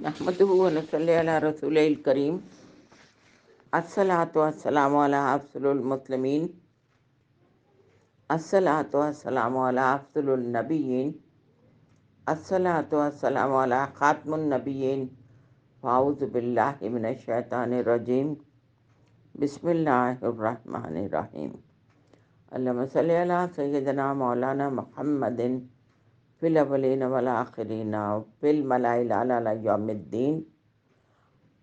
نحمده و نصلی علی رسول الکریم. الصلاۃ والسلام علی افضل المسلمین. الصلاۃ والسلام علی افضل النبیین. الصلاۃ والسلام علی خاتم النبیین. اعوذ باللہ من الشیطان الرجیم. بسم اللہ الرحمن الرحیم. اللہم صلی علی سیدنا مولانا محمد فی الاولین والآخرین فی الملائل اعلی یوم الدین.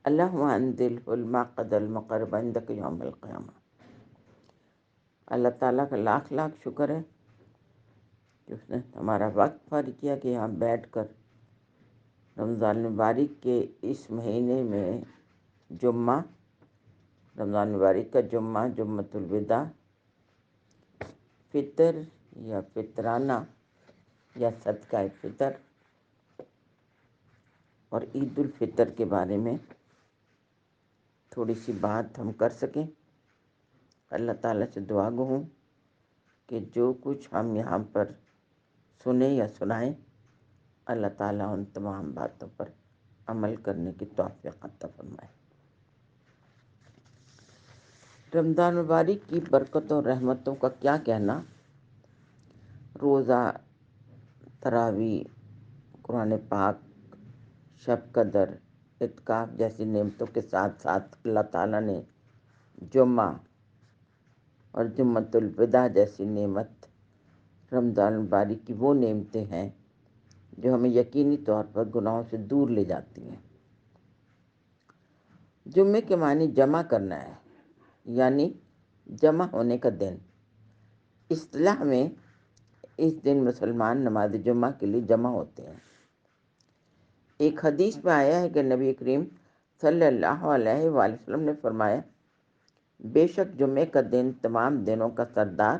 اللہم انزل المقد المقرب عندک یوم القیامہ. اللہ تعالیٰ کا لاکھ لاکھ شکر ہے کہ اس نے ہمارا وقت فارغ کیا کہ یہاں بیٹھ کر رمضان مبارک کے اس مہینے میں جمعہ، رمضان مبارک کا جمعہ، جمعۃ الوداع، فطر یا فطرانہ یا صدقہ فطر اور عید الفطر کے بارے میں تھوڑی سی بات ہم کر سکیں. اللہ تعالیٰ سے دعا گو ہوں کہ جو کچھ ہم یہاں پر سنیں یا سنائیں، اللہ تعالیٰ ان تمام باتوں پر عمل کرنے کی توفیق عطا فرمائے. رمضان مبارک کی برکتوں اور رحمتوں کا کیا کہنا. روزہ، تراویح، قرآن پاک، شب قدر، اعتکاف جیسی نعمتوں کے ساتھ ساتھ اللہ تعالیٰ نے جمعہ اور جمعۃ الوداع جیسی نعمت، رمضان مبارک کی وہ نعمتیں ہیں جو ہمیں یقینی طور پر گناہوں سے دور لے جاتی ہیں. جمعے کے معنی جمع کرنا ہے، یعنی جمع ہونے کا دن. اصطلاح میں اس دن مسلمان نماز جمعہ کے لیے جمع ہوتے ہیں. ایک حدیث میں آیا ہے کہ نبی کریم صلی اللہ علیہ وآلہ وسلم نے فرمایا، بے شک جمعے کا دن تمام دنوں کا سردار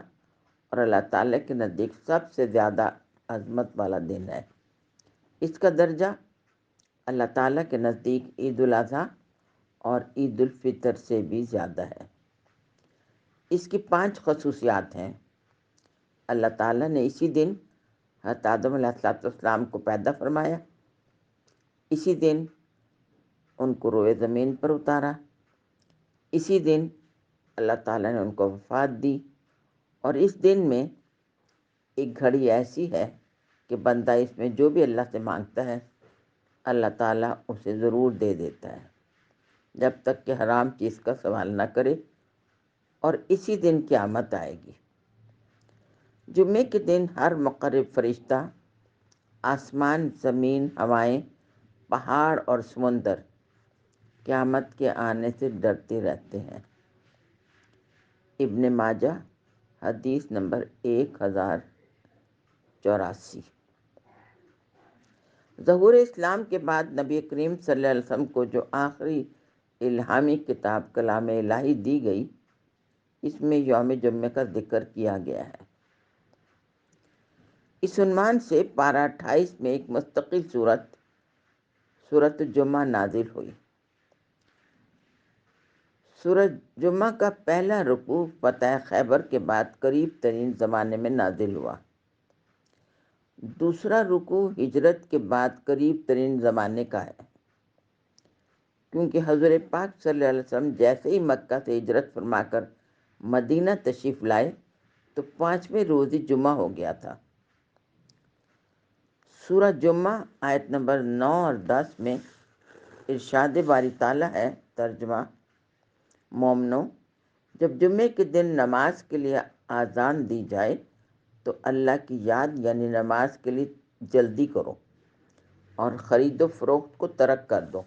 اور اللہ تعالیٰ کے نزدیک سب سے زیادہ عظمت والا دن ہے. اس کا درجہ اللہ تعالیٰ کے نزدیک عید الاضحیٰ اور عید الفطر سے بھی زیادہ ہے. اس کی 5 خصوصیات ہیں. اللہ تعالیٰ نے اسی دن حضرت آدم علیہ السلام کو پیدا فرمایا، اسی دن ان کو روئے زمین پر اتارا، اسی دن اللہ تعالیٰ نے ان کو وفات دی، اور اس دن میں ایک گھڑی ایسی ہے کہ بندہ اس میں جو بھی اللہ سے مانگتا ہے اللہ تعالیٰ اسے ضرور دے دیتا ہے، جب تک کہ حرام چیز کا سوال نہ کرے، اور اسی دن قیامت آئے گی. جمعے کے دن ہر مقرب فرشتہ، آسمان، زمین، ہوائیں، پہاڑ اور سمندر قیامت کے آنے سے ڈرتے رہتے ہیں. ابن ماجہ حدیث نمبر 1084. ظہور اسلام کے بعد نبی کریم صلی اللہ علیہ وسلم کو جو آخری الہامی کتاب کلام الہی دی گئی، اس میں یوم جمعہ کا ذکر کیا گیا ہے. اس عنوان سے پارہ 28 میں ایک مستقل سورۃ جمعہ نازل ہوئی. سورۃ جمعہ کا پہلا رکوع فتح خیبر کے بعد قریب ترین زمانے میں نازل ہوا. دوسرا رکوع ہجرت کے بعد قریب ترین زمانے کا ہے، کیونکہ حضور پاک صلی اللہ علیہ وسلم جیسے ہی مکہ سے ہجرت فرما کر مدینہ تشریف لائے تو 5ویں روز ہی جمعہ ہو گیا تھا. سورہ جمعہ آیت نمبر 9 اور 10 میں ارشاد باری تعالیٰ ہے، ترجمہ: مومنو، جب جمعے کے دن نماز کے لیے اذان دی جائے تو اللہ کی یاد یعنی نماز کے لیے جلدی کرو اور خرید و فروخت کو ترک کر دو،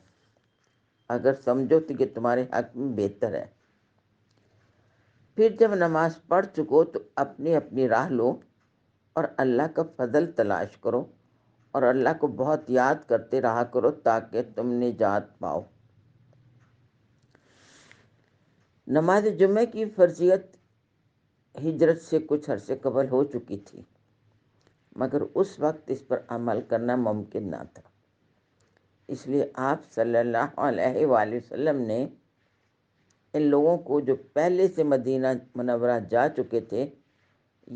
اگر سمجھو تو یہ تمہارے حق میں بہتر ہے. پھر جب نماز پڑھ چکو تو اپنی اپنی راہ لو اور اللہ کا فضل تلاش کرو اور اللہ کو بہت یاد کرتے رہا کرو تاکہ تم نجات پاؤ. نماز جمعہ کی فرضیت ہجرت سے کچھ عرصے قبل ہو چکی تھی، مگر اس وقت اس پر عمل کرنا ممکن نہ تھا. اس لیے آپ صلی اللہ علیہ وآلہ وسلم نے ان لوگوں کو جو پہلے سے مدینہ منورہ جا چکے تھے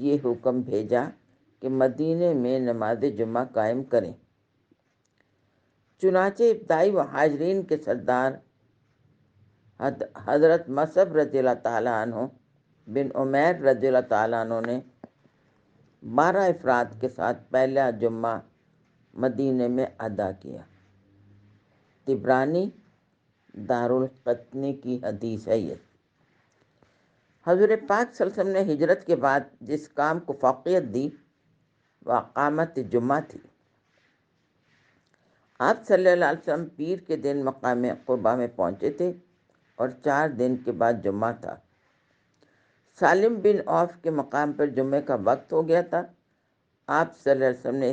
یہ حکم بھیجا کہ مدینے میں نماز جمعہ قائم کریں. چنانچہ ابتدائی مہاجرین کے سردار حضرت مصعب رضی اللہ تعالیٰ عنہ بن عمیر رضی اللہ تعالیٰ عنہ نے 12 افراد کے ساتھ پہلا جمعہ مدینے میں ادا کیا۔ طبرانی دارالقطنی کی حدیث ہے یہ۔ حضور پاک صلی اللہ علیہ وسلم نے ہجرت کے بعد جس کام کو فوقیت دی وہ اقامت جمعہ تھی۔ آپ صلی اللہ علیہ وسلم پیر کے دن مقام قربہ میں پہنچے تھے اور 4 دن کے بعد جمعہ تھا۔ سالم بن عوف کے مقام پر جمعے کا وقت ہو گیا تھا۔ آپ صلی اللہ علیہ وسلم نے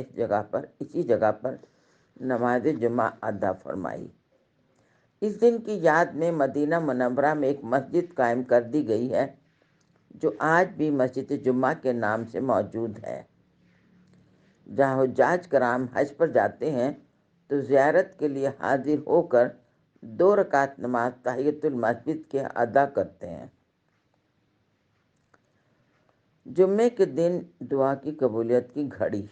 اسی جگہ پر نماز جمعہ ادا فرمائی۔ اس دن کی یاد میں مدینہ منورہ میں ایک مسجد قائم کر دی گئی ہے جو آج بھی مسجد جمعہ کے نام سے موجود ہے۔ جہاں حجاج کرام حج پر جاتے ہیں تو زیارت کے لیے حاضر ہو کر 2 رکعت نماز تحیۃ المسجد کے ادا کرتے ہیں۔ جمعے کے دن دعا کی قبولیت کی گھڑی۔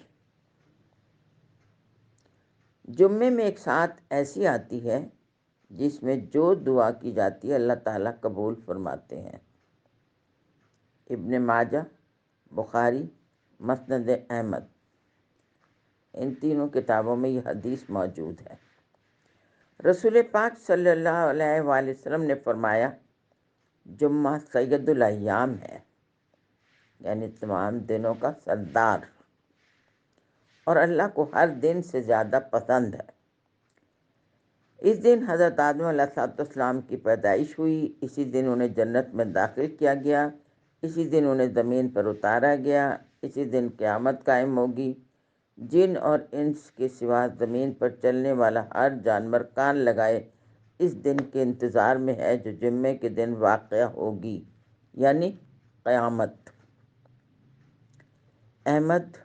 جمعے میں ایک ساتھ ایسی آتی ہے جس میں جو دعا کی جاتی ہے اللہ تعالیٰ قبول فرماتے ہیں۔ ابن ماجہ، بخاری، مسند احمد، ان تینوں کتابوں میں یہ حدیث موجود ہے۔ رسول پاک صلی اللہ علیہ وآلہ وسلم نے فرمایا جمعہ سید الایام ہے، یعنی تمام دنوں کا سردار، اور اللہ کو ہر دن سے زیادہ پسند ہے۔ اس دن حضرت آدم علیہ السلام کی پیدائش ہوئی، اسی دن انہیں جنت میں داخل کیا گیا، اسی دن انہیں زمین پر اتارا گیا، اسی دن قیامت قائم ہوگی۔ جن اور انس کے سوا زمین پر چلنے والا ہر جانور کان لگائے اس دن کے انتظار میں ہے جو جمعے کے دن واقع ہوگی، یعنی قیامت۔ احمد،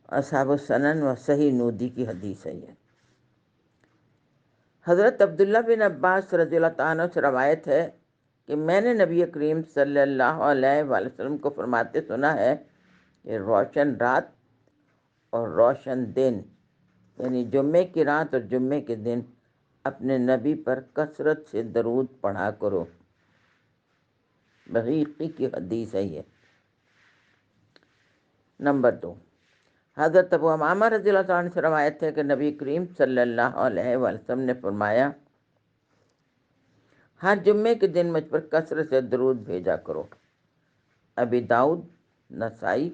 اصحاب السنن و صحیح نودی کی حدیث ہے یہ۔ حضرت عبداللہ بن عباس رضی اللہ تعالیٰ عنہ سے روایت ہے کہ میں نے نبی کریم صلی اللہ علیہ وآلہ وسلم کو فرماتے سنا ہے کہ روشن رات اور روشن دن، یعنی جمعے کی رات اور جمعے کے دن اپنے نبی پر کثرت سے درود پڑھا کرو۔ بحیقی کی حدیث ہے یہ۔ نمبر 2، حضرت ابو امامہ رضی اللہ عنہ سے روایت ہے کہ نبی کریم صلی اللہ علیہ وآلہ وسلم نے فرمایا ہر جمعے کے دن مجھ پر کثرت سے درود بھیجا کرو۔ ابی داؤد، نسائی،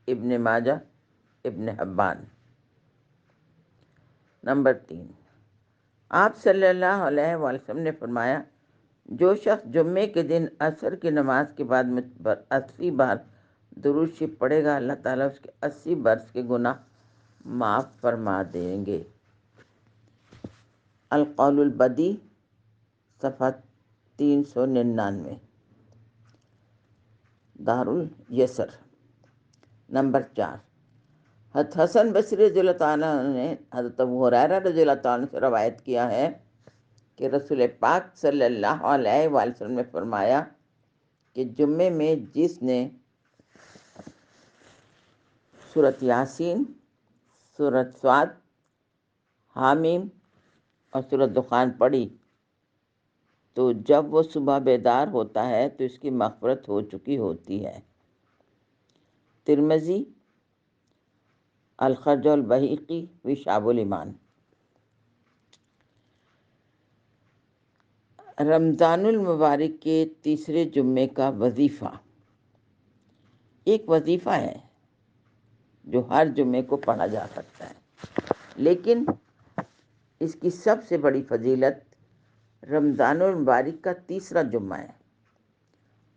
ابن ماجہ، ابن حبان۔ نمبر 3، آپ صلی اللہ علیہ وآلہ وسلم نے فرمایا جو شخص جمعے کے دن عصر کی نماز کے بعد مجھ پر 80 بار درود شریف پڑھے گا، اللہ تعالیٰ اس کے 80 برس کے گناہ معاف فرما دیں گے۔ القول البدی، صفحہ 399، دار الیسر۔ نمبر 4، حضرت حسن بصری رضی اللہ تعالیٰ نے حضرت ابو ہریرہ رضی اللہ تعالیٰ سے روایت کیا ہے کہ رسول پاک صلی اللہ علیہ وآلہ وسلم نے فرمایا کہ جمعے میں جس نے سورۃ یاسین، سورۃ صاد، حامیم اور سورۃ دخان پڑھی تو جب وہ صبح بیدار ہوتا ہے تو اس کی مغفرت ہو چکی ہوتی ہے۔ ترمذی، الخرج البحیقی فی شعب الایمان۔ رمضان المبارک کے تیسرے جمعے کا وظیفہ۔ ایک وظیفہ ہے جو ہر جمعے کو پڑھا جا سکتا ہے، لیکن اس کی سب سے بڑی فضیلت رمضان المبارک کا تیسرا جمعہ ہے۔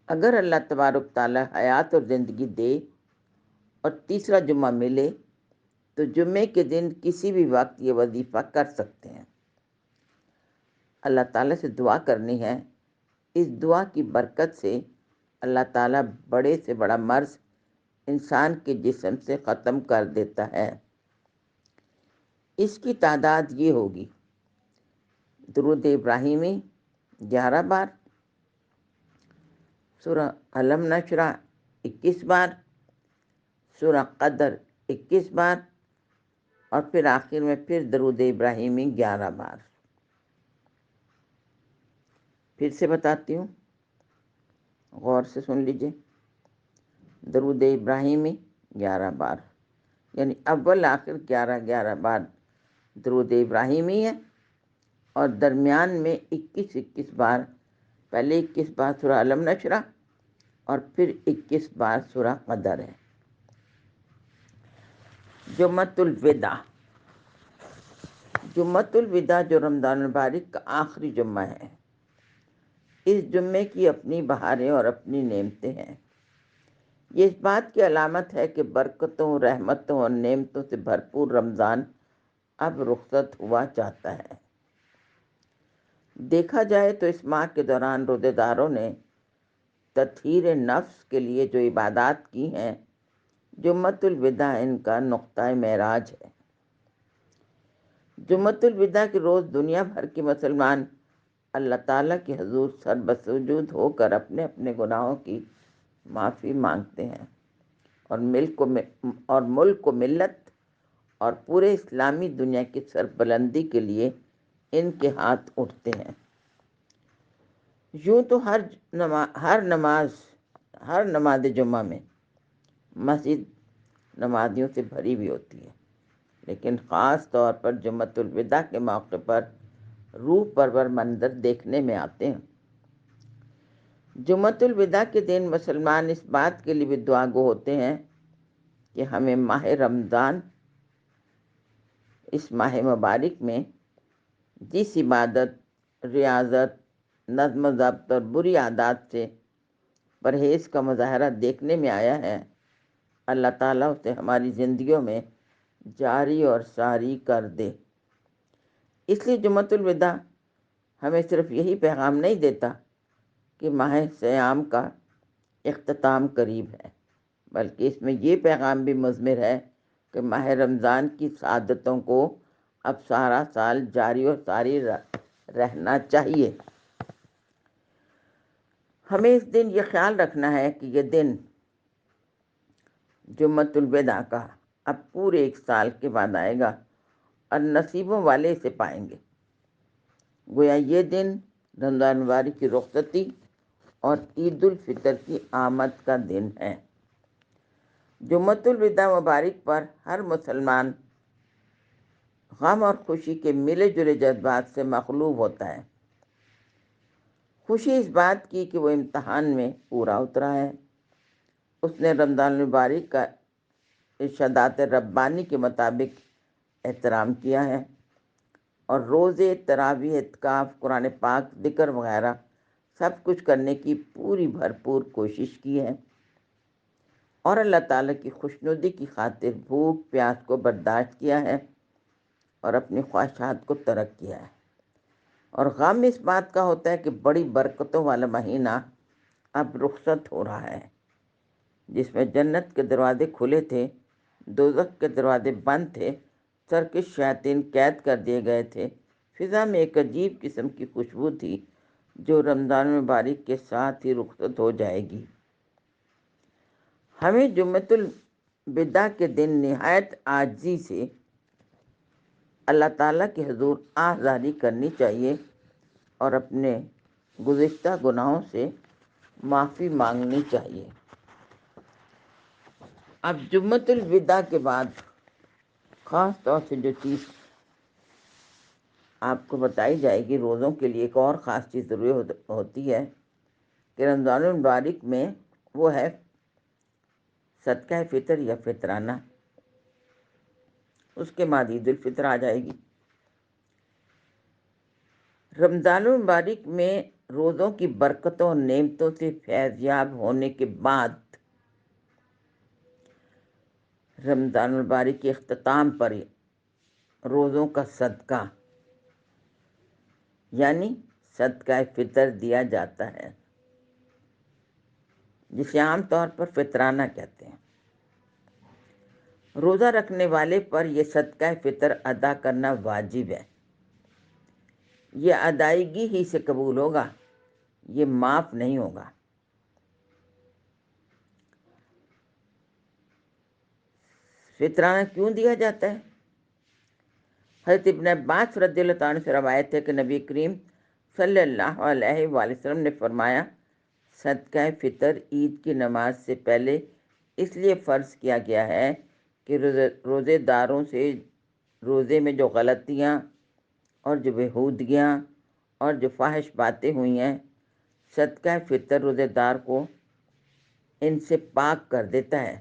اگر اللہ تبارک تعالیٰ حیات اور زندگی دے اور تیسرا جمعہ ملے تو جمعے کے دن کسی بھی وقت یہ وظیفہ کر سکتے ہیں۔ اللہ تعالیٰ سے دعا کرنی ہے، اس دعا کی برکت سے اللہ تعالیٰ بڑے سے بڑا مرض انسان کے جسم سے ختم کر دیتا ہے۔ اس کی تعداد یہ ہوگی: درود ابراہیمی 11 بار، سورہ علم نشرح 21 بار، سورہ قدر 21 بار، اور پھر آخر میں پھر درود ابراہیمی 11 بار۔ پھر سے بتاتی ہوں، غور سے سن لیجیے۔ درود ابراہیمی 11 بار، یعنی اول آخر 11 بار درود ابراہیمی ہے، اور درمیان میں 21 بار، پہلے 21 بار سورہ علم نشرہ اور پھر 21 بار سورہ قدر ہے۔ جمعۃ الوداع، جمعۃ الوداع جو رمضان المبارک کا آخری جمعہ ہے، اس جمعے کی اپنی بہاریں اور اپنی نعمتیں ہیں۔ یہ اس بات کی علامت ہے کہ برکتوں، رحمتوں اور نعمتوں سے بھرپور رمضان اب رخصت ہوا چاہتا ہے۔ دیکھا جائے تو اس ماہ کے دوران روزے داروں نے تطہیر نفس کے لیے جو عبادات کی ہیں، جمعۃ الوداع ان کا نقطۂ معراج ہے۔ جمعۃ الوداع کے روز دنیا بھر کے مسلمان اللہ تعالیٰ کے حضور سر بسجود ہو کر اپنے اپنے گناہوں کی معافی مانگتے ہیں، اور ملک و ملت اور پورے اسلامی دنیا کی سربلندی کے لیے ان کے ہاتھ اٹھتے ہیں۔ یوں تو ہر نماز جمعہ میں مسجد نمازیوں سے بھری بھی ہوتی ہے، لیکن خاص طور پر جمعۃ الوداع کے موقع پر روح پرور منظر دیکھنے میں آتے ہیں۔ جمعۃ الوداع کے دن مسلمان اس بات کے لیے بھی دعا گو ہوتے ہیں کہ ہمیں ماہ رمضان، اس ماہ مبارک میں جس عبادت، ریاضت، نظم و ضبط اور بری عادات سے پرہیز کا مظاہرہ دیکھنے میں آیا ہے، اللہ تعالیٰ اسے ہماری زندگیوں میں جاری اور ساری کر دے۔ اس لیے جمعۃ الوداع ہمیں صرف یہی پیغام نہیں دیتا کہ ماہ صیام کا اختتام قریب ہے، بلکہ اس میں یہ پیغام بھی مضمر ہے کہ ماہ رمضان کی سعادتوں کو اب سارا سال جاری اور ساری رہنا چاہیے۔ ہمیں اس دن یہ خیال رکھنا ہے کہ یہ دن جمعۃ الوداع کا اب پورے 1 سال کے بعد آئے گا، اور نصیبوں والے اسے پائیں گے۔ گویا یہ دن رمضان مبارک کی رخصتی اور عید الفطر کی آمد کا دن ہے۔ جمعۃ الوداع مبارک پر ہر مسلمان غم اور خوشی کے ملے جلے جذبات سے مغلوب ہوتا ہے۔ خوشی اس بات کی کہ وہ امتحان میں پورا اترا ہے، اس نے رمضان المبارک کا ارشادات ربانی کے مطابق احترام کیا ہے، اور روزے، تراویح، اعتکاف، قرآن پاک، ذکر وغیرہ سب کچھ کرنے کی پوری بھرپور کوشش کی ہے، اور اللہ تعالیٰ کی خوشنودی کی خاطر بھوک پیاس کو برداشت کیا ہے اور اپنی خواہشات کو ترک کیا ہے۔ اور غم اس بات کا ہوتا ہے کہ بڑی برکتوں والا مہینہ اب رخصت ہو رہا ہے، جس میں جنت کے دروازے کھلے تھے، دوزخ کے دروازے بند تھے، سرکش شیاطین قید کر دیے گئے تھے۔ فضا میں ایک عجیب قسم کی خوشبو تھی جو رمضان مبارک کے ساتھ ہی رخصت ہو جائے گی۔ ہمیں جمعۃ الوداع کے دن نہایت عاجزی سے اللہ تعالیٰ کے حضور آہذاری کرنی چاہیے اور اپنے گزشتہ گناہوں سے معافی مانگنی چاہیے۔ اب جمعۃ الوداع کے بعد خاص طور سے جو چیز آپ کو بتائی جائے گی، روزوں کے لیے ایک اور خاص چیز ضروری ہوتی ہے کہ رمضان المبارک میں وہ ہے صدقہ فطر یا فطرانہ۔ اس کے بعد عید الفطر آ جائے گی۔ رمضان المبارک میں روزوں کی برکتوں اور نعمتوں سے فیض یاب ہونے کے بعد رمضان المبارک کے اختتام پر روزوں کا صدقہ یعنی صدقہ فطر دیا جاتا ہے، جسے عام طور پر فطرانہ کہتے ہیں۔ روزہ رکھنے والے پر یہ صدقہ فطر ادا کرنا واجب ہے۔ یہ ادائیگی ہی سے قبول ہوگا، یہ معاف نہیں ہوگا۔ فطرانہ کیوں دیا جاتا ہے؟ حضرت ابن عباس رضی اللہ تعالیٰ عنہ سے روایت ہے کہ نبی کریم صلی اللہ علیہ وآلہ وسلم نے فرمایا، صدقہ فطر عید کی نماز سے پہلے اس لیے فرض کیا گیا ہے کہ روزے داروں سے روزے میں جو غلطیاں اور جو بےہودگیاں اور جو فاحش باتیں ہوئی ہیں، صدقہ فطر روزے دار کو ان سے پاک کر دیتا ہے۔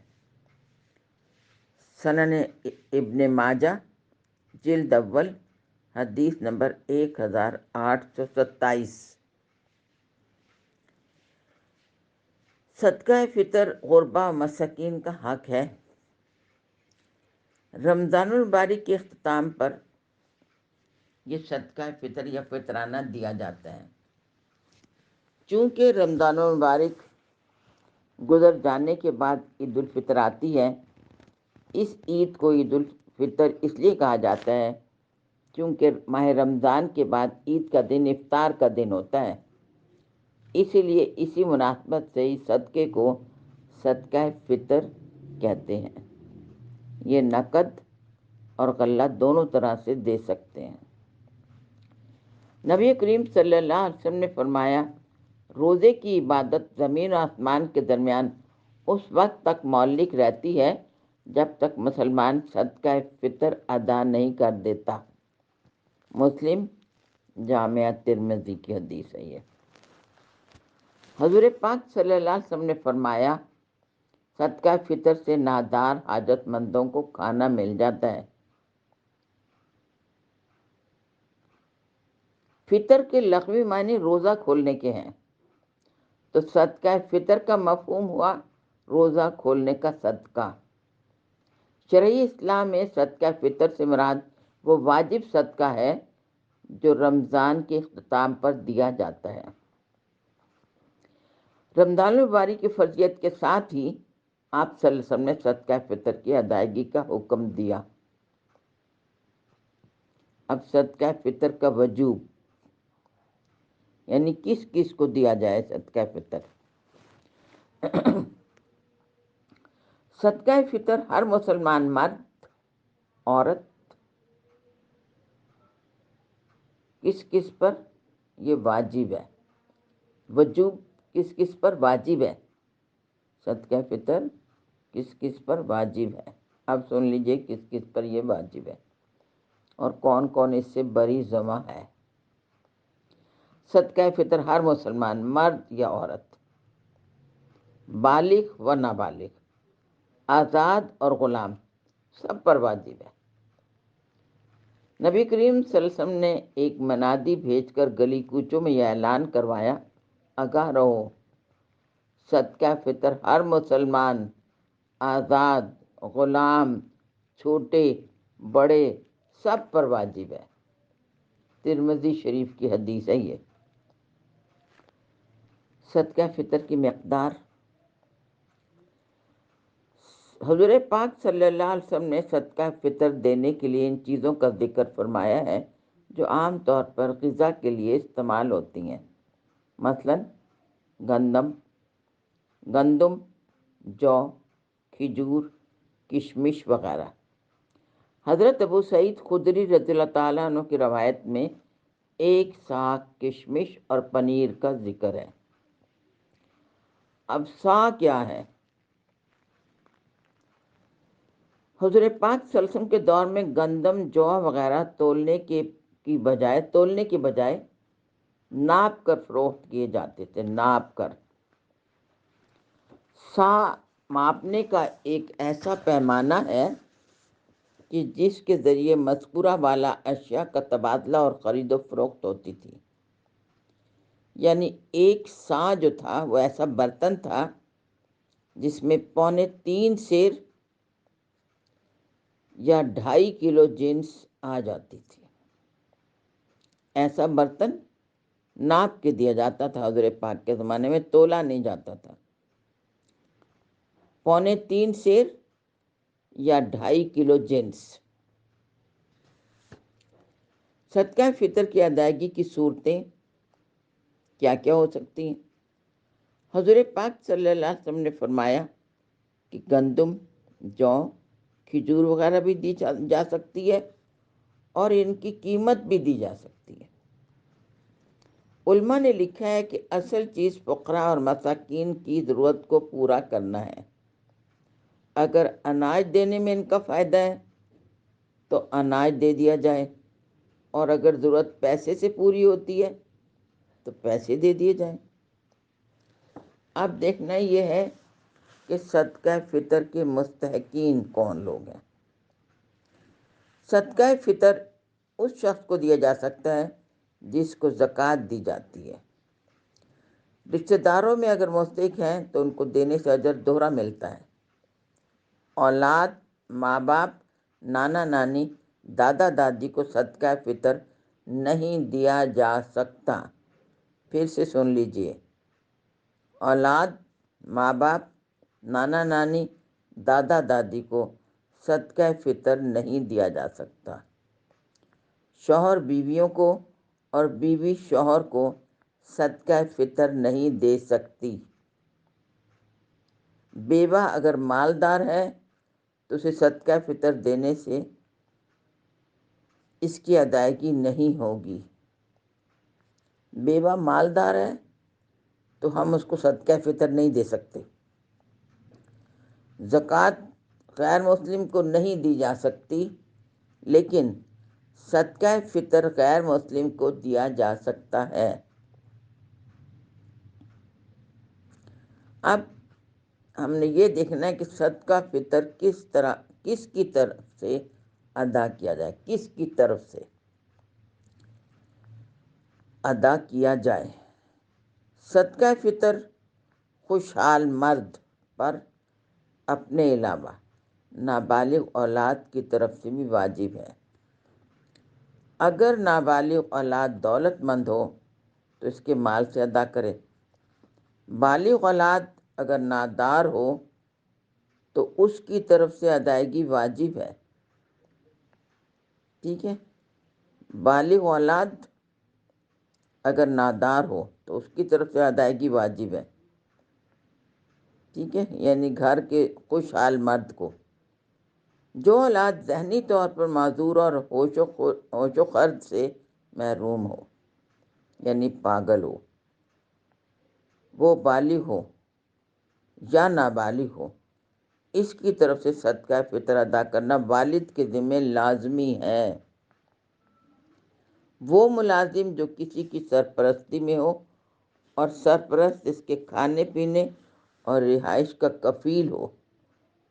سنن ابن ماجہ جلد اول حدیث نمبر 1827۔ صدقہ فطر غربا و مساکین کا حق ہے۔ رمضان المبارک کے اختتام پر یہ صدقہ فطر یا فطرانہ دیا جاتا ہے۔ چونکہ رمضان المبارک گزر جانے کے بعد عید الفطر آتی ہے، اس عید کو عید الفطر اس لیے کہا جاتا ہے کیونکہ ماہ رمضان کے بعد عید کا دن افطار کا دن ہوتا ہے، اسی لیے اسی مناسبت سے اس صدقے کو صدقہ فطر کہتے ہیں۔ یہ نقد اور غلہ دونوں طرح سے دے سکتے ہیں۔ نبی کریم صلی اللہ علیہ وسلم نے فرمایا، روزے کی عبادت زمین و آسمان کے درمیان اس وقت تک معلق رہتی ہے جب تک مسلمان صدقہ فطر ادا نہیں کر دیتا۔ مسلم جامعہ ترمذی کی حدیث ہے یہ۔ حضور پاک صلی اللہ علیہ وسلم نے فرمایا، صدقہ فطر سے نادار حاجت مندوں کو کھانا مل جاتا ہے۔ فطر کے لغوی معنی روزہ کھولنے کے ہیں، تو صدقہ فطر کا مفہوم ہوا روزہ کھولنے کا صدقہ۔ شرعی اسلام میں صدقہ فطر سے مراد وہ واجب صدقہ ہے جو رمضان کے اختتام پر دیا جاتا ہے۔ رمضان المبارک کی فرضیت کے ساتھ ہی آپ صلی اللہ علیہ وسلم نے صدقہ فطر کی ادائیگی کا حکم دیا۔ اب صدقہ فطر کا وجوب، یعنی کس کس کو دیا جائے صدقہ فطر۔ صدقہ فطر ہر مسلمان مرد، عورت، کس کس پر یہ واجب ہے۔ وجوب کس کس پر واجب ہے، صدقہ فطر کس کس پر واجب ہے۔ اب سن لیجئے کس کس پر یہ واجب ہے اور کون کون اس سے بری ذمہ ہے۔ صدقہ فطر ہر مسلمان مرد یا عورت، بالغ و نابالغ، آزاد اور غلام، سب پر واجب ہے۔ نبی کریم صلی اللہ علیہ وسلم نے ایک منادی بھیج کر گلی کوچوں میں یہ اعلان کروایا، آگاہ رہو، صدقہ فطر ہر مسلمان، آزاد، غلام، چھوٹے بڑے، سب پر واجب ہے۔ ترمذی شریف کی حدیث ہے یہ۔ صدقہ فطر کی مقدار، حضور پاک صلی اللہ علیہ وسلم نے صدقہ فطر دینے کے لیے ان چیزوں کا ذکر فرمایا ہے جو عام طور پر غذا کے لیے استعمال ہوتی ہیں، مثلا گندم، جو، کھجور، کشمش وغیرہ۔ حضرت ابو سعید خدری رضی اللہ تعالیٰ عنہ کی روایت میں 1 صاع کشمش اور پنیر کا ذکر ہے۔ اب صاع کیا ہے؟ حضور پاک صلی اللہ علیہ وسلم کے دور میں گندم، جو وغیرہ تولنے کے بجائے ناپ کر فروخت کیے جاتے تھے، ناپ کر۔ صاع ماپنے کا ایک ایسا پیمانہ ہے کہ جس کے ذریعے مذکورہ والا اشیاء کا تبادلہ اور خرید و فروخت ہوتی تھی۔ یعنی 1 صاع جو تھا وہ ایسا برتن تھا جس میں 3.25 سیر یا 2.5 کلو جنس آ جاتی تھی۔ ایسا برتن ناپ کے دیا جاتا تھا، حضور پاک کے زمانے میں تولا نہیں جاتا تھا۔ 3.25 سیر یا 2.5 کلو جنس۔ صدقہ فطر کی ادائیگی کی صورتیں کیا کیا ہو سکتی ہیں؟ حضور پاک صلی اللہ علیہ وسلم نے فرمایا کہ گندم، جو، کھجور وغیرہ بھی دی جا سکتی ہے، اور ان کی قیمت بھی دی جا سکتی ہے۔ علماء نے لکھا ہے کہ اصل چیز فقراء اور مساکین کی ضرورت کو پورا کرنا ہے۔ اگر اناج دینے میں ان کا فائدہ ہے تو اناج دے دیا جائے، اور اگر ضرورت پیسے سے پوری ہوتی ہے تو پیسے دے دیے جائیں۔ اب دیکھنا یہ ہے کہ صدقہ فطر کے مستحقین کون لوگ ہیں۔ صدقہ فطر اس شخص کو دیا جا سکتا ہے جس کو زکوٰۃ دی جاتی ہے۔ رشتہ داروں میں اگر مستحق ہیں تو ان کو دینے سے اجر دوہرا ملتا ہے۔ اولاد، ماں باپ، نانا نانی، دادا دادی کو صدقہ فطر نہیں دیا جا سکتا۔ پھر سے سن لیجئے، اولاد، ماں باپ، نانا نانی، دادا دادی کو صدقہ فطر نہیں دیا جا سکتا۔ شوہر بیویوں کو اور بیوی شوہر کو صدقہ فطر نہیں دے سکتی۔ بیوہ اگر مالدار ہے تو اسے صدقہ فطر دینے سے اس کی ادائیگی نہیں ہوگی۔ بیوہ مالدار ہے تو ہم اس کو صدقہ فطر نہیں دے سکتے۔ زکوٰۃ غیر مسلم کو نہیں دی جا سکتی، لیکن صدقہ فطر غیر مسلم کو دیا جا سکتا ہے۔ اب ہم نے یہ دیکھنا ہے کہ صدقہ فطر کس کی طرف سے ادا کیا جائے، کس کی طرف سے ادا کیا جائے۔ صدقہ فطر خوشحال مرد پر اپنے علاوہ نابالغ اولاد کی طرف سے بھی واجب ہے۔ اگر نابالغ اولاد دولت مند ہو تو اس کے مال سے ادا کرے۔ بالغ اولاد اگر نادار ہو تو اس کی طرف سے ادائیگی واجب ہے۔ ٹھیک ہے، بالغ اولاد اگر نادار ہو تو اس کی طرف سے ادائیگی واجب ہے۔ ٹھیک ہے، یعنی گھر کے خوشحال مرد کو۔ جو اولاد ذہنی طور پر معذور اور ہوش و خرد سے محروم ہو، یعنی پاگل ہو، وہ بالغ ہو یا نابالغ ہو، اس کی طرف سے صدقہ فطر ادا کرنا والد کے ذمہ لازمی ہے۔ وہ ملازم جو کسی کی سرپرستی میں ہو اور سرپرست اس کے کھانے پینے اور رہائش کا کفیل ہو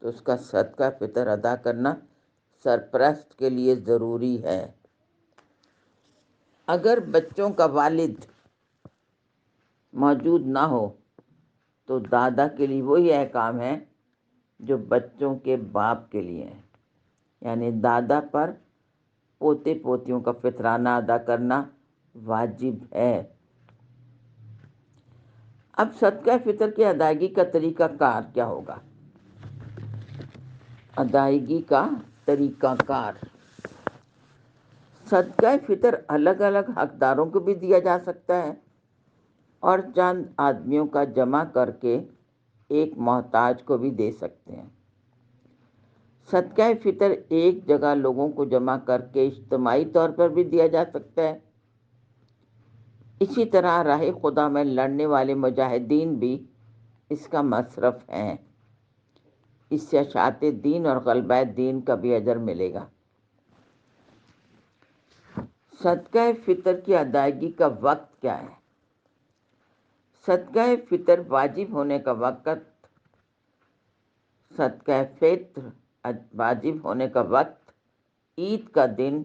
تو اس کا صدقہ فطر ادا کرنا سرپرست کے لیے ضروری ہے۔ اگر بچوں کا والد موجود نہ ہو تو دادا کے لیے وہی احکام ہے جو بچوں کے باپ کے لیے ہیں، یعنی دادا پر پوتے پوتیوں کا فطرانہ ادا کرنا واجب ہے۔ اب صدقہ فطر کی ادائیگی کا طریقہ کار کیا ہوگا؟ ادائیگی کا طریقہ کار، صدقہ فطر الگ الگ حقداروں کو بھی دیا جا سکتا ہے اور چند آدمیوں کا جمع کر کے ایک محتاج کو بھی دے سکتے ہیں۔ صدقہ فطر ایک جگہ لوگوں کو جمع کر کے اجتماعی طور پر بھی دیا جا سکتا ہے۔ اسی طرح راہ خدا میں لڑنے والے مجاہدین بھی اس کا مصرف ہیں۔ اس سے اشاعت دین اور غلبہ دین کا بھی اجر ملے گا۔ صدقہ فطر کی ادائیگی کا وقت کیا ہے؟ صدقہ فطر واجب ہونے کا وقت عید کا دن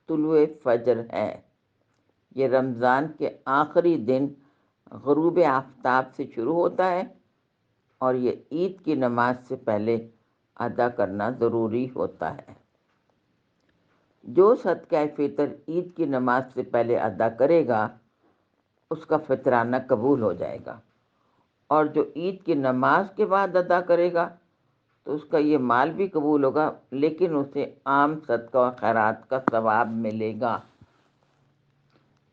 طلوع فجر ہے۔ یہ رمضان کے آخری دن غروب آفتاب سے شروع ہوتا ہے اور یہ عید کی نماز سے پہلے ادا کرنا ضروری ہوتا ہے۔ جو صدقہ فطر عید کی نماز سے پہلے ادا کرے گا اس کا فطرانہ قبول ہو جائے گا، اور جو عید کی نماز کے بعد ادا کرے گا تو اس کا یہ مال بھی قبول ہوگا، لیکن اسے عام صدقہ و خیرات کا ثواب ملے گا۔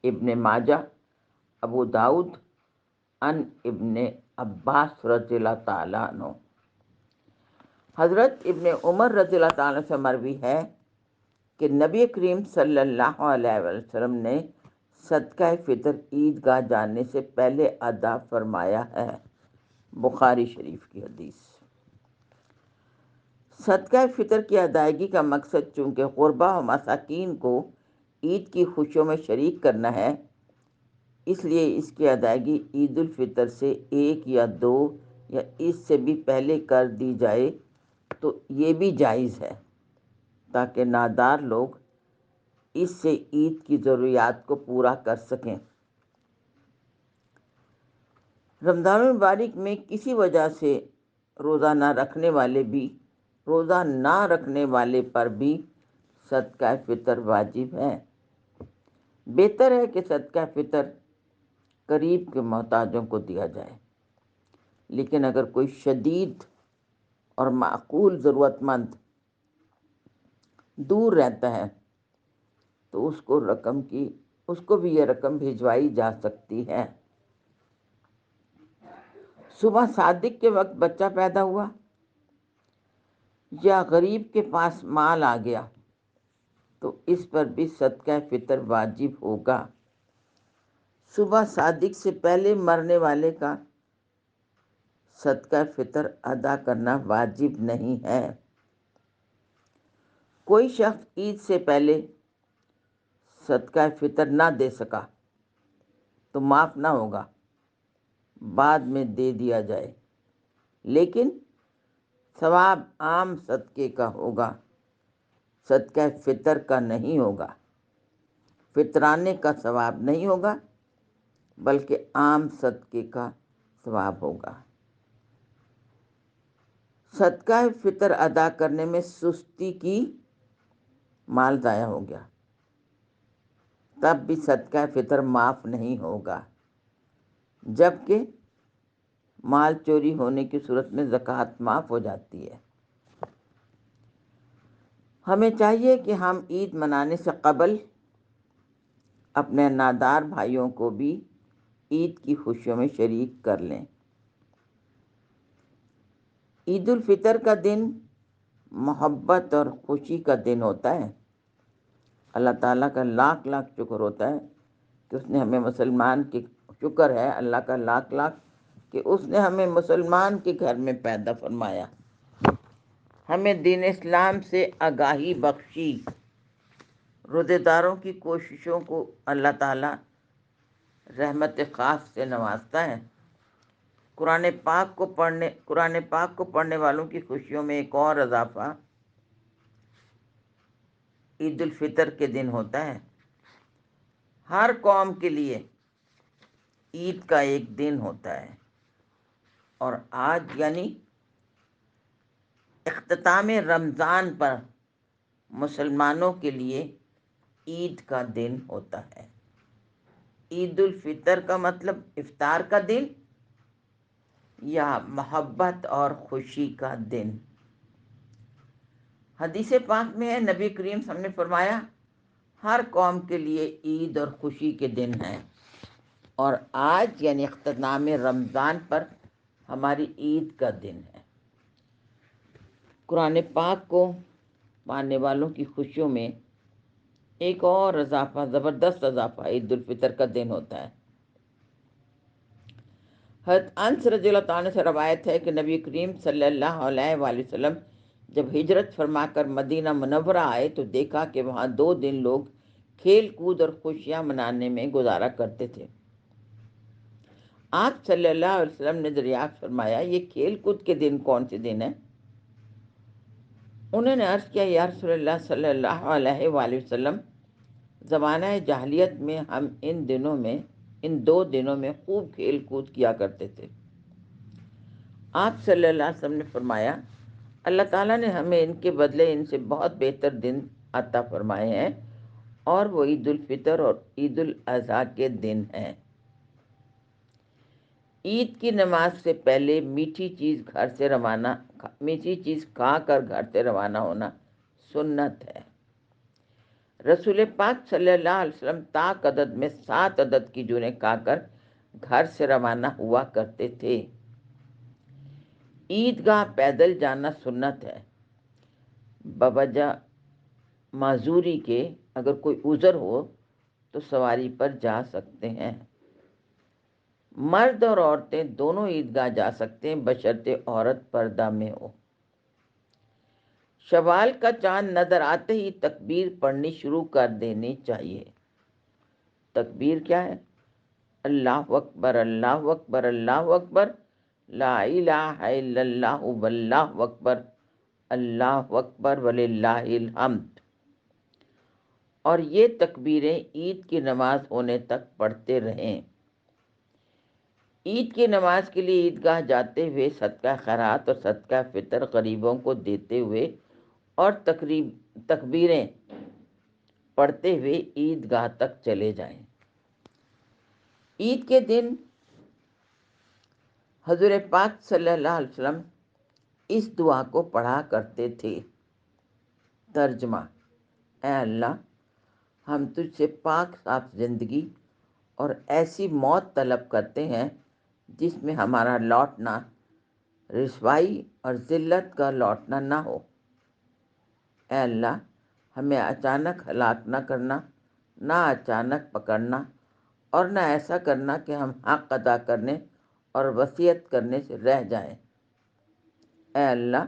ابن ماجہ، ابو داؤد، ان ابن عباس رضی اللہ تعالیٰ عنہ۔ حضرت ابن عمر رضی اللہ تعالیٰ سے مروی ہے کہ نبی کریم صلی اللہ علیہ وسلم نے صدقہ فطر عیدگاہ جانے سے پہلے ادا فرمایا ہے۔ بخاری شریف کی حدیث۔ صدقہ فطر کی ادائیگی کا مقصد چونکہ غربا و مساکین کو عید کی خوشیوں میں شریک کرنا ہے، اس لیے اس کی ادائیگی عید الفطر سے 1 یا 2 یا اس سے بھی پہلے کر دی جائے تو یہ بھی جائز ہے، تاکہ نادار لوگ اس سے عید کی ضروریات کو پورا کر سکیں۔ رمضان المبارک میں کسی وجہ سے روزہ نہ رکھنے والے پر بھی صدقہ فطر واجب ہے۔ بہتر ہے کہ صدقہ فطر قریب کے محتاجوں کو دیا جائے، لیکن اگر کوئی شدید اور معقول ضرورت مند دور رہتا ہے تو اس کو بھی یہ رقم بھیجوائی جا سکتی ہے۔ صبح صادق کے وقت بچہ پیدا ہوا یا غریب کے پاس مال آ گیا تو اس پر بھی صدقہ فطر واجب ہوگا۔ صبح صادق سے پہلے مرنے والے کا صدقہ فطر ادا کرنا واجب نہیں ہے۔ کوئی شخص عید سے پہلے صدقہ فطر نہ دے سکا تو معاف نہ ہوگا، بعد میں دے دیا جائے، لیکن ثواب عام صدقے کا ہوگا، صدقہ فطر کا نہیں ہوگا۔ فطرانے کا ثواب نہیں ہوگا بلکہ عام صدقے کا ثواب ہوگا۔ صدقہ فطر ادا کرنے میں سستی کی، مال ضائع ہو گیا، تب بھی صدقہ فطر معاف نہیں ہوگا، جبکہ مال چوری ہونے کی صورت میں زکوٰۃ معاف ہو جاتی ہے۔ ہمیں چاہیے کہ ہم عید منانے سے قبل اپنے نادار بھائیوں کو بھی عید کی خوشیوں میں شریک کر لیں۔ عید الفطر کا دن محبت اور خوشی کا دن ہوتا ہے۔ اللہ تعالیٰ کا لاکھ لاکھ شکر ہوتا ہے کہ اس نے ہمیں شکر ہے اللہ کا لاکھ لاکھ کہ اس نے ہمیں مسلمان کے گھر میں پیدا فرمایا، ہمیں دین اسلام سے آگاہی بخشی۔ روزے داروں کی کوششوں کو اللہ تعالیٰ رحمت خاص سے نوازتا ہے۔ قرآن پاک کو پڑھنے والوں کی خوشیوں میں ایک اور اضافہ عید الفطر کے دن ہوتا ہے۔ ہر قوم کے لیے عید کا ایک دن ہوتا ہے، اور آج یعنی اختتام رمضان پر مسلمانوں کے لیے عید کا دن ہوتا ہے۔ عید الفطر کا مطلب افطار کا دن یا محبت اور خوشی کا دن۔ حدیث پاک میں ہے، نبی کریم صلی اللہ علیہ وسلم نے فرمایا، ہر قوم کے لیے عید اور خوشی کے دن ہیں، اور آج یعنی اختتام رمضان پر ہماری عید کا دن ہے۔ قرآن پاک کو پانے والوں کی خوشیوں میں ایک اور زبردست اضافہ عید الفطر کا دن ہوتا ہے۔ حضرت انس رضی اللہ عنہ سے روایت ہے کہ نبی کریم صلی اللہ علیہ وآلہ وسلم جب ہجرت فرما کر مدینہ منورہ آئے تو دیکھا کہ وہاں 2 دن لوگ کھیل کود اور خوشیاں منانے میں گزارا کرتے تھے۔ آپ صلی اللہ علیہ وسلم نے دریافت فرمایا، یہ کھیل کود کے دن کون سے دن ہیں؟ انہوں نے عرض کیا، یا رسول اللہ صلی اللہ علیہ وآلہ وسلم، زمانہ جاہلیت میں ہم ان 2 دنوں میں خوب کھیل کود کیا کرتے تھے۔ آپ صلی اللہ علیہ وسلم نے فرمایا، اللہ تعالیٰ نے ہمیں ان کے بدلے ان سے بہت بہتر دن عطا فرمائے ہیں، اور وہ عید الفطر اور عید الاضحیٰ کے دن ہیں۔ عید کی نماز سے پہلے میٹھی چیز کھا کر گھر سے روانہ ہونا سنت ہے۔ رسول پاک صلی اللہ علیہ وسلم طاق عدد میں 7 عدد کی جویں کھا کر گھر سے روانہ ہوا کرتے تھے۔ عیدگاہ پیدل جانا سنت ہے، بوجہ معذوری کے اگر کوئی عذر ہو تو سواری پر جا سکتے ہیں۔ مرد اور عورتیں دونوں عیدگاہ جا سکتے ہیں بشرطے عورت پردہ میں ہو۔ شوال کا چاند نظر آتے ہی تکبیر پڑھنی شروع کر دینی چاہیے۔ تکبیر کیا ہے؟ اللہ اکبر، اللہ اکبر، اللہ اکبر، لا الہ الا اللہ واللہ اکبر، اللہ اکبر وللہ الحمد۔ اور یہ تکبیریں عید کی نماز ہونے تک پڑھتے رہیں۔ عید کی نماز کے لیے عیدگاہ جاتے ہوئے صدقہ خیرات اور صدقہ فطر غریبوں کو دیتے ہوئے اور تکبیریں پڑھتے ہوئے عیدگاہ تک چلے جائیں۔ عید کے دن حضور پاک صلی اللہ علیہ وسلم اس دعا کو پڑھا کرتے تھے۔ ترجمہ: اے اللہ، ہم تجھ سے پاک صاف زندگی اور ایسی موت طلب کرتے ہیں جس میں ہمارا لوٹنا رسوائی اور ذلت کا لوٹنا نہ ہو۔ اے اللہ، ہمیں اچانک ہلاک نہ کرنا، نہ اچانک پکڑنا، اور نہ ایسا کرنا کہ ہم حق ادا کرنے اور وصیت کرنے سے رہ جائیں۔ اے اللہ،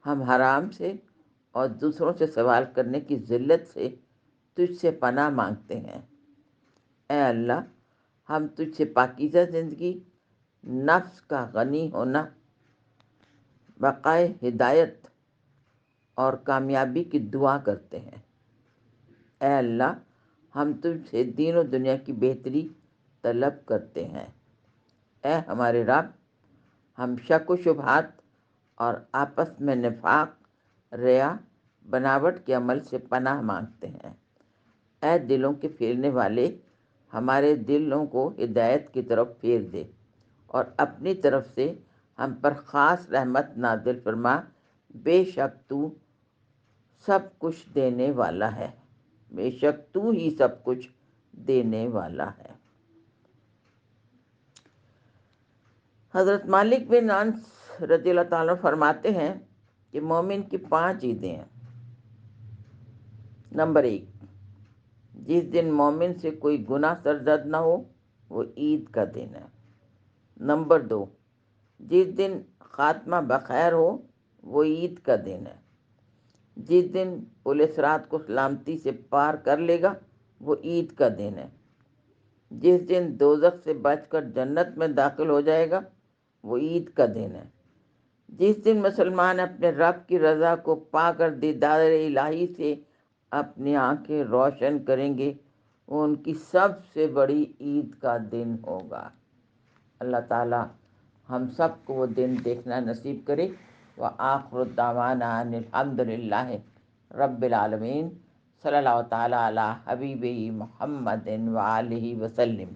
ہم حرام سے اور دوسروں سے سوال کرنے کی ذلت سے تجھ سے پناہ مانگتے ہیں۔ اے اللہ، ہم تجھ سے پاکیزہ زندگی، نفس کا غنی ہونا، بقائے ہدایت اور کامیابی کی دعا کرتے ہیں۔ اے اللہ، ہم تجھ سے دین و دنیا کی بہتری طلب کرتے ہیں۔ اے ہمارے رب، ہم شک و شبہات اور آپس میں نفاق، ریا، بناوٹ کے عمل سے پناہ مانگتے ہیں۔ اے دلوں کے پھیرنے والے، ہمارے دلوں کو ہدایت کی طرف پھیر دے اور اپنی طرف سے ہم پر خاص رحمت نازل فرما۔ بے شک تو سب کچھ دینے والا ہے، بے شک تو ہی سب کچھ دینے والا ہے۔ حضرت مالک بن انس رضی اللہ تعالیٰ فرماتے ہیں کہ مومن کی 5 عیدیں ہیں۔ نمبر 1، جس دن مومن سے کوئی گناہ سرزد نہ ہو وہ عید کا دن ہے۔ نمبر 2، جس دن خاتمہ بخیر ہو وہ عید کا دن ہے۔ جس دن پل صراط کو سلامتی سے پار کر لے گا وہ عید کا دن ہے۔ جس دن دوزخ سے بچ کر جنت میں داخل ہو جائے گا وہ عید کا دن ہے۔ جس دن مسلمان اپنے رب کی رضا کو پا کر دیدار الہی سے اپنی آنکھیں روشن کریں گے وہ ان کی سب سے بڑی عید کا دن ہوگا۔ اللہ تعالی ہم سب کو وہ دن دیکھنا نصیب کرے۔ وآخر دعوانا ان الحمد للہ رب العالمین، صلی اللہ تعالی علی حبیبہ محمد وآلہ وسلم۔